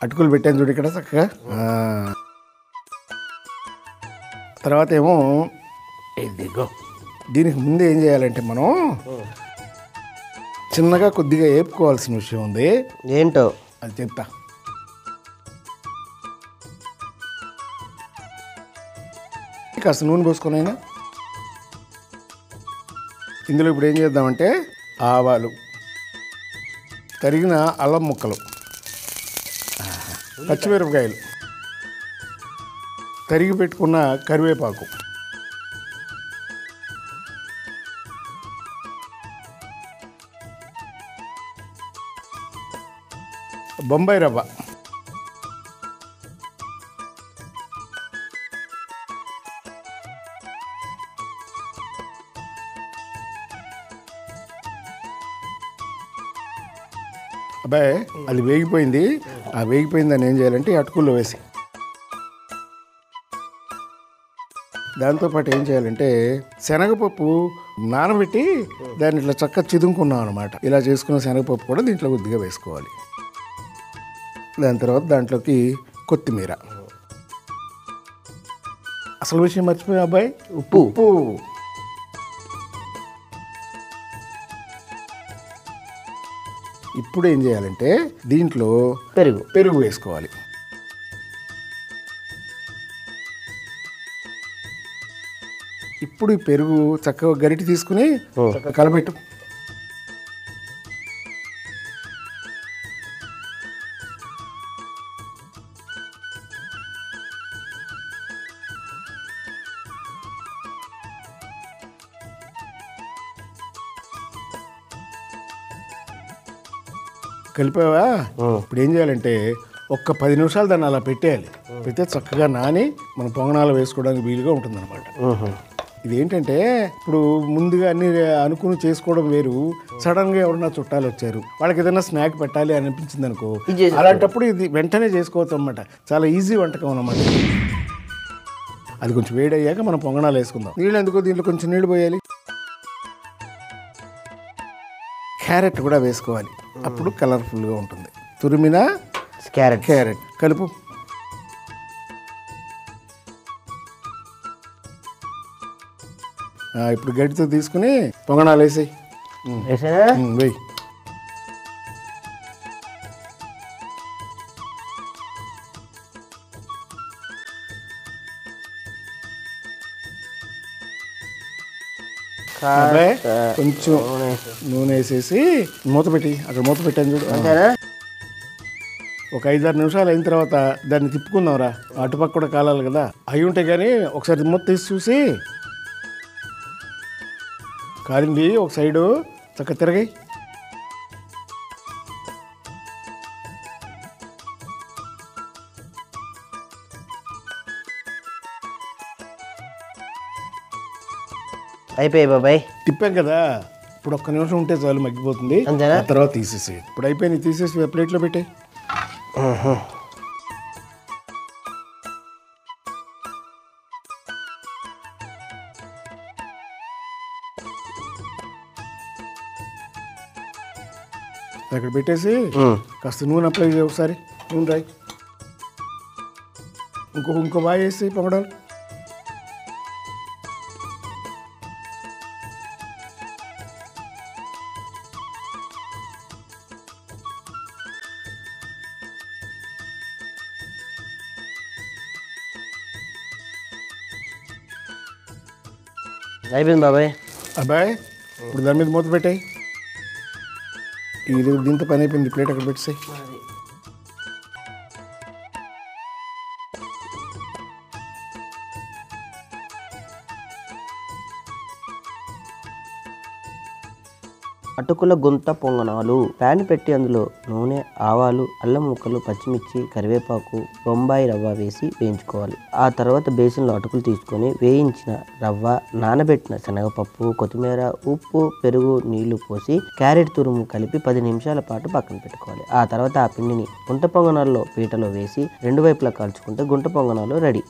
అటుకులు పెట్టాను చూడు ఇక్కడ చక్కగా. తర్వాత ఏమో ఇదిగో దీనికి ముందు ఏం చేయాలంటే మనం చిన్నగా కొద్దిగా వేపుకోవాల్సిన విషయం ఉంది. ఏంటో అది చెప్తా. కాస్త నూనె పోసుకొని అయినా ఇందులో ఇప్పుడు ఏం చేద్దామంటే ఆవాలు, తరిగిన అల్లం ముక్కలు, పచ్చిమిరపకాయలు, తరిగి పెట్టుకున్న కరివేపాకు, బొంబాయి రవ్వ, అబ్బాయి అది వేగిపోయింది. ఆ వేగిపోయిందని ఏం చేయాలంటే అటుకుల్లో వేసి, దాంతోపాటు ఏం చేయాలంటే శనగపప్పు నానబెట్టి దాన్ని ఇట్లా చక్కగా చిదుముకున్నాం అనమాట. ఇలా చేసుకున్న శనగపప్పు కూడా దీంట్లో కొద్దిగా వేసుకోవాలి. దాని తర్వాత దాంట్లోకి కొత్తిమీర. అసలు విషయం మర్చిపోయా అబ్బాయి, ఉప్పు. ఇప్పుడు ఏం చేయాలంటే దీంట్లో పెరుగు వేసుకోవాలి. ఇప్పుడు ఈ పెరుగు చక్కగా గరిటె తీసుకుని కలబెట్టు. కలిపావా? ఇప్పుడు ఏం చేయాలంటే ఒక్క 10 నిమిషాలు దాన్ని అలా పెట్టేయాలి. పెడితే చక్కగా నాని మన పొంగనాలు వేసుకోవడానికి వీలుగా ఉంటుందన్నమాట. ఇదేంటంటే ఇప్పుడు ముందుగా అన్ని అనుకుని చేసుకోవడం వేరు. సడన్గా ఎవరన్నా చుట్టాలు వచ్చారు, వాళ్ళకి ఏదైనా స్నాక్ పెట్టాలి అనిపించింది అనుకో, అలాంటప్పుడు ఇది వెంటనే చేసుకోవచ్చు అన్నమాట. చాలా ఈజీ వంటకం అన్నమాట. అది కొంచెం వేడి అయ్యాక మనం పొంగనాలు వేసుకుందాం. నీళ్ళు ఎందుకో దీంట్లో కొంచెం నీళ్ళు పోయాలి. క్యారెట్ కూడా వేసుకోవాలి, అప్పుడు కలర్ఫుల్గా ఉంటుంది. తురిమిన క్యారెట్ కలుపు. ఇప్పుడు గడ్డితో తీసుకుని పొంగనాలు వేసేయి. వెయ్యి. కొంచెం నూనె వేసేసి మూత పెట్టి, అక్కడ మూత పెట్టాను చూడు. ఒక 5-6 నిమిషాలు అయిన తర్వాత దాన్ని తిప్పుకుందాంరా. అటుపక్క కూడా కాలాలి కదా. అవి ఉంటాయి కానీ ఒకసారి మూత తీసి చూసి, కాలింది ఒక సైడు, చక్కగా తిరగాయి. అయిపోయాయి బాబాయ్. తిప్పాం కదా, ఇప్పుడు ఒక్క నిమిషం ఉంటే చాలు, మగ్గిపోతుంది. ఆ తర్వాత తీసేసి, ఇప్పుడు అయిపోయి తీసేసి ప్లేట్లో పెట్టాయి. అక్కడ పెట్టేసి కాస్త నూనె అప్లై చేయి. ఒకసారి నూనె రాయి. ఇంకో బాగా వేసి పొంగడాలు. అయిపోయింది బాబాయ్. అబ్బాయి ఇప్పుడు దాని మీద మూత పెట్టాయి. ఇది దీంతో పని అయిపోయింది. ప్లేట్ అక్కడ పెట్టేసాయి. అటుకుల గుంత పొంగనాలు. ప్యాన్ పెట్టి అందులో నూనె, ఆవాలు, అల్లం ముక్కలు, పచ్చిమిర్చి, కరివేపాకు, బొంబాయి రవ్వ వేసి వేయించుకోవాలి. ఆ తర్వాత బేసిన్లో అటుకులు తీసుకొని వేయించిన రవ్వ, నానబెట్టిన శనగపప్పు, కొత్తిమీర, ఉప్పు, పెరుగు, నీళ్లు పోసి క్యారెట్ తురుము కలిపి 10 నిమిషాల పాటు పక్కన పెట్టుకోవాలి. ఆ తర్వాత ఆ పిండిని గుంట పొంగనాల్లో పీటలో వేసి 2 వైపులా కాల్చుకుంటే గుంట పొంగనాలు రెడీ.